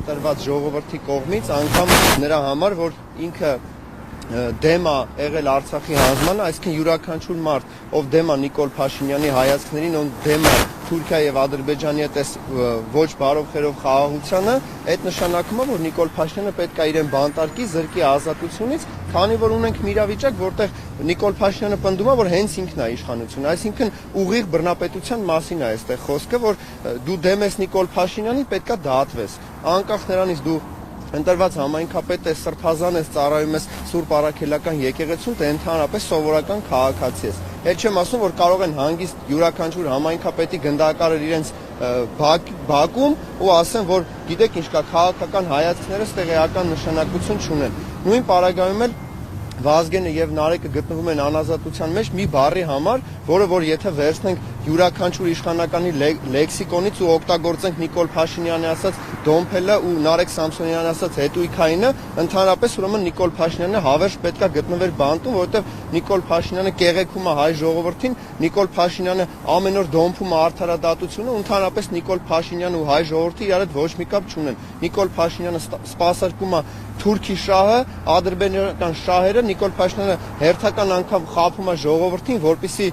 ընտրված ժողովրդի կողմից, անգամ նրա համար, որ ինքը դեմ է եղել Արցախի հանձնմանը, այսինքն յուրաքանչյուր մարդ, ով դեմ է Նիկոլ Փաշինյանի հայացքներին, ով դեմ է Թուրքիա եւ Ադրբեջանի հետ ոչ բարով խերով խաղաղությանը, այդ նշանակում է, որ Նիկոլ Փաշինյանը պետք է իրեն բանտարկի, զրկի ազատությունից, քանի որ ունենք մի իրավիճակ, որտեղ Նիկոլ Փաշինյանը պնդում է, որ հենց ինքն է իշխանությունը, այսինքն ուղիղ բռնապետության մասին է այստեղ խոսքը, որ դու դեմ ես Նիկոլ Փաշինյանին, պետք է դատվես, անկախ նրանից դու ընտրված համայնքապետ ես, սրբազան ես, ծառայում ես Սուրբ Առաքելական եկեղեցուն, թե ընդհանրապես սովորական քաղաքացի ես։ Հետ չեմ ասում, որ կարող են հանգիստ յուրաքանչյուր համայնքապետի գնդակարը իրենց բակում ու ասեն, որ գիտեք ինչ կա, քաղաքական հայացքները ստեղեական նշանակություն չունեն։ Նույն պարագայում էլ Վազգենը եւ Նարեկը գտնվում են անազատության մեջ մի բառի համար, որը որ եթե վերցնենք յուրաքանչյուր իշխանականի լեքսիկոնից ու օգտագործենք Նիկոլ Փաշինյանի ասած դոմփելը ու Նարեկ Սամսոնյանի ասած հետույքայինը, ընդհանրապես ուրեմն Նիկոլ Փաշինյանը հավերժ պետքա գտնվեր բանտում, որովհետեւ Նիկոլ Փաշինյանը կեղեքում է հայ ժողովրդին, Նիկոլ Փաշինյանը ամեն օր դոմփում է արդարադատությունը, ընդհանրապես Նիկոլ Փաշինյանը ու հայ ժողովրդի իրար հետ ոչ մի կապ չունեն։ Նիկոլ Փաշինյանը սպասարկում է Թուրքի շահը, ադրբեջանական շահերը, Նիկոլ Փաշինյանը հերթական անգամ խաբում է ժողովրդին, որպեսզի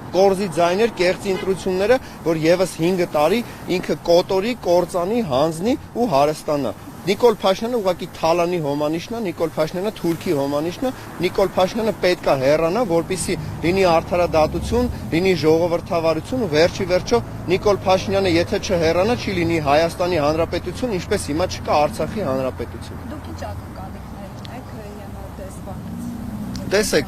կորզի ձայներ, կեղծի ընտրությունները, որ եւս 5 տարի ինքը կոտորի, կործանի, հանձնի ու հարստանա։ Նիկոլ Փաշինյանը ուղղակի Թալանի հոմանիշն է, Նիկոլ Փաշինյանը Թուրքի հոմանիշն է, Նիկոլ Փաշինյանը պետք է հեռանա, որպեսզի լինի արդարադատություն, լինի ժողովրդավարություն ու վերջի վերջո Նիկոլ Փաշինյանը եթե չհեռանա, չի լինի Հայաստանի Հանրապետություն, ինչպես հիմա չկա Արցախի Հանրապետություն։ Դուք ինչ ակնկալիքներ ունեք ԵՄ դեսպանից։ Տեսեք,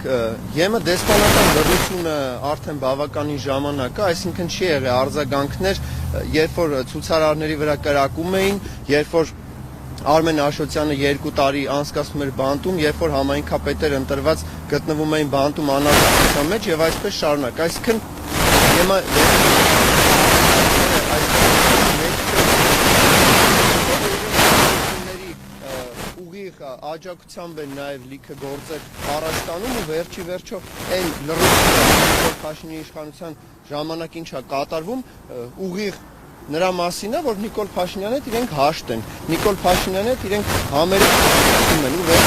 ԵՄ դեսպանական լրությունը արդեն բավականին ժամանակ է, այսինքն չի եղել արձագանքներ, երբ որ ցուցարարների վրա կրակում էին, երբ որ Արմեն Աշոտյանը 2 տարի անցկացնում էր բանտում, երբ որ համայնքապետեր ընտրված գտնվում էին բանտում անազատության մեջ եւ այսպես շարունակ, այսինքն աջակցությամբ են նաև լիքը գործեր առաջ տանում ու վերջի վերջո այն լրացումը Փաշինյանի իշխանության ժամանակ ինչա կատարվում ուղիղ նրա մասին է, որ Նիկոլ Փաշինյանը հետ իրենք հաշտ են, Նիկոլ Փաշինյանը հետ իրենք համերգում են ու որ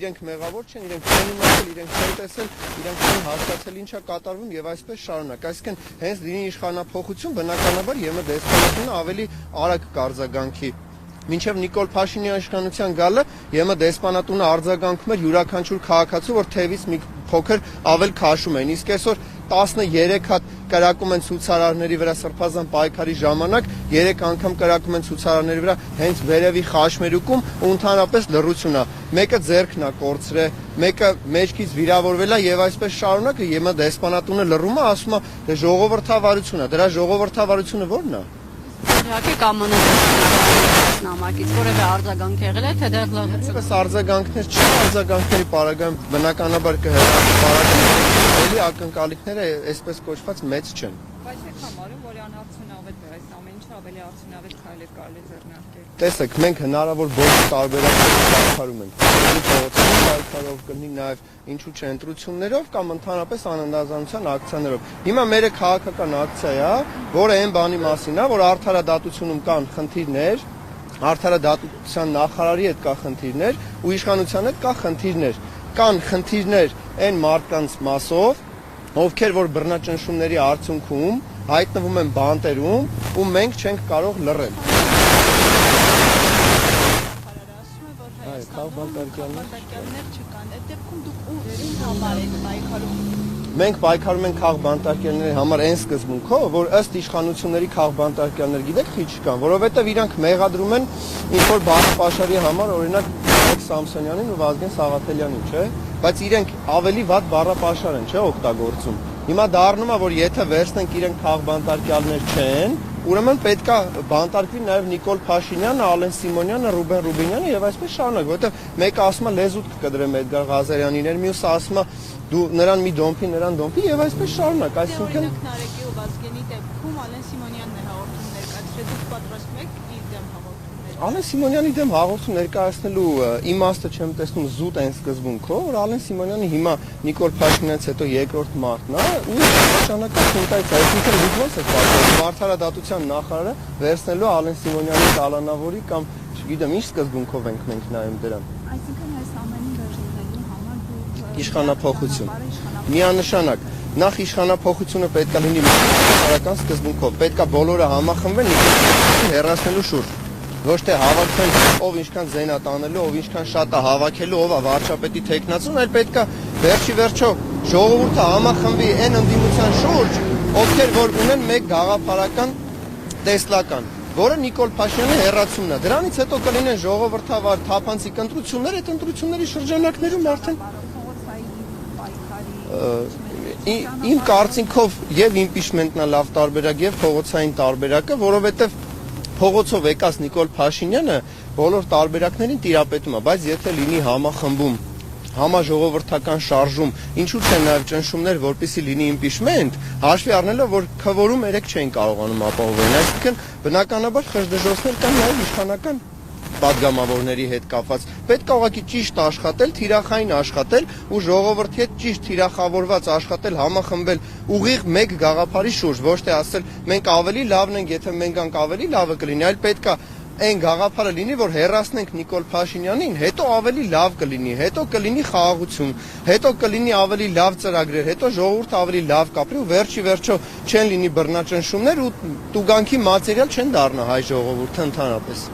իրենք մեղավոր չեն, իրենք չեն իմացել, իրենք չեն տեսել, իրենք չեն հասկացել ինչա կատարվում եւ այսպես շարունակ։ Այսինքն հենց դինի իշխանափոխություն բնականաբար ԵՄ դեսպանությունը ավելի արագ կարձագանքի Մինչև Նիկոլ Փաշինյանի իշխանության գալը ԵՄ դեսպանատունը արձագանքում էր յուրաքանչյուր քաղաքացու, որ թևից մի փոքր ավել քաշում էին։ Իսկ այսօր 13 հատ կրակում են ցուցարարների վրա սրբազան պայքարի ժամանակ, 3 անգամ կրակում են ցուցարարների վրա հենց վերևի խաշմերուկում ու ընդհանրապես լռություն է։ Մեկը ձեռքն է կորցրել, մեկը մեջքից վիրավորվել է եւ այսպես շարունակ ԵՄ դեսպանատունը լռում է, ասում է դե ժողովրդավարություն է։ Դրա ժողովրդավարությունը ո՞րն է։ Իհարկե կամոնը նամակից որևէ արձագանք եղել է, թե դեռ լրացում։ Այս արձագանքներ չի, արձագանքների պարագայում բնականաբար կհեռանա պարագայում։ Էլի ակնկալիքները այսպես կոչված մեծ չեն։ Բայց եք համարում, որ անարդյունավետ է այս ամեն ինչը ավելի արդյունավետ քայլեր կարելի ձեռնարկել։ Տեսեք, մենք հնարավոր բոլոր տարբերակներ պայքարում ենք։ Փողոցի պայքարով կլինի նաև ինչու՞ չէ ընտրություններով կամ ընդհանրապես անընդհանրության ակցիաներով։ Հիմա մերը քաղաքական ակցիա է, որը այն բանի մասին է, որ արդարադատությունում կան խնդիրներ, արդարադատության նախարարի հետ կա խնդիրներ ու իշխանության հետ կա խնդիրներ։ Կան խնդիրներ այն մարդկանց մասով, ովքեր որ բռնաճնշումների արդյունքում հայտնվում են բանտերում ու մենք չենք կարող լռել։ Քաղաքբանտարկյաններ չկան, այդ դեպքում դուք ում համար եք պայքարում։ Մենք պայքարում ենք քաղաքբանտարկյանների համար այն սկզբունքով, որ ըստ իշխանությունների քաղաքբանտարկյաններ գիտեք քիչ կան, որովհետև իրանք մեղադրում են ինչ-որ բախտապաշարի համար, օրինակ Նարեկ Սամսոնյանին ու Վազգեն Սաղաթելյանին, չէ՞, բայց իրենք ավելի վատ բառապաշար են, չէ՞, օգտագործում։ Հիմա դառնում է, որ եթե վերցնենք իրենք քաղաքբանտարկյալներ չեն, ուրեմն պետքա բանտարկվի նաև Նիկոլ Փաշինյանը, Ալեն Սիմոնյանը, Ռուբեն Ռուբինյանը եւ այսպես շարունակ, որովհետեւ մեկը ասում է լեզուտ կկդրեմ Էդգար Ղազարյանին, մյուսը ասում է դու նրան մի դոմփի, նրան դոմփի եւ այսպես շարունակ, այսինքն Նարեկի ու Վազգենի դեպքում Ալեն Սիմոնյանն է հաղորդում ներկայացրել, դուք պատրաստում եք իր դեմ հաղորդումներ։ Ալեն Սիմոնյանի դեմ հաղորդում ներկայացնելու իմաստը չեմ տեսնում զուտ այն սկզբունքով, որ Ալեն Սիմոնյանը հիմա Նիկոլ Փաշինյանից հետո երկրորդ մարտն է, ու նշանակած ցույց, այսինքն դուք ոնց եք պատկերացնում Վարդարադատության նախարարը վերցնելու Ալեն Սիմոնյանի կալանավորի կամ չգիտեմ ինչ սկզբունքով ենք մենք նայում դրան։ Այսինքն այս ամենին վերջնելու համար դուք Իշխանափոխություն։ Միանշանակ նախ իշխանափոխությունը պետք է լինի քաղաքական սկզբունքով, պետք է բոլորը համախմբվեն հեռացնելու շուրջ։ Ոչ թե հավաքեն ով ինչքան զենա տանելու, ով ինչքան շատ է հավաքելու, ով է վարչապետի թեկնածուն, այլ պետք է վերջի վերջո ժողովուրդը համախմբվի այն ընդդիմության շուրջ, ովքեր որ ունեն մեկ գաղափարական տեսլական, որը Նիկոլ Փաշինյանի հեռացումն է։ Դրանից հետո կլինեն ժողովրդավար թափանցիկ ընտրություններ, այդ ընտրությունների շրջանակներում արդեն իմ կարծիքով եւ իմպիչմենտն է լավ տարբերակ եւ փողոցային տարբերակը, որովհետեւ փողոցով եկած Նիկոլ Փաշինյանը բոլոր տարբերակներին տիրապետում է, բայց եթե լինի համախմբում, համաժողովրդական շարժում, ինչու՞ չէ նաեւ ճնշումներ, որպեսզի լինի իմպիչմենտ, հաշվի առնելով, որ քվորում 3 չեն կարողանում ապահովել, այսինքն բնականաբար խժդժոցներ կան նաեւ իշխանական պատգամավորների հետ կապված։ Պետք է ուղղակի ճիշտ աշխատել, թիրախային աշխատել ու ժողովրդի հետ ճիշտ թիրախավորված աշխատել, համախմբել ուղիղ մեկ գաղափարի շուրջ, ոչ թե ասել մենք ավելի լավն ենք, եթե մենք անք ավելի լավը կլինի, այլ պետք է այն գաղափարը լինի, որ հեռացնենք Նիկոլ Փաշինյանին, հետո ավելի լավ կլինի, հետո կլինի խաղաղություն, հետո կլինի ավելի լավ ծրագրեր, հետո ժողովուրդը ավելի լավ կապրի ու վերջի վերջո չեն լինի բռնաճնշումներ ու տուգանքի մատերիալ չեն դառնա հայ ժողովուրդը ընդհանրապես։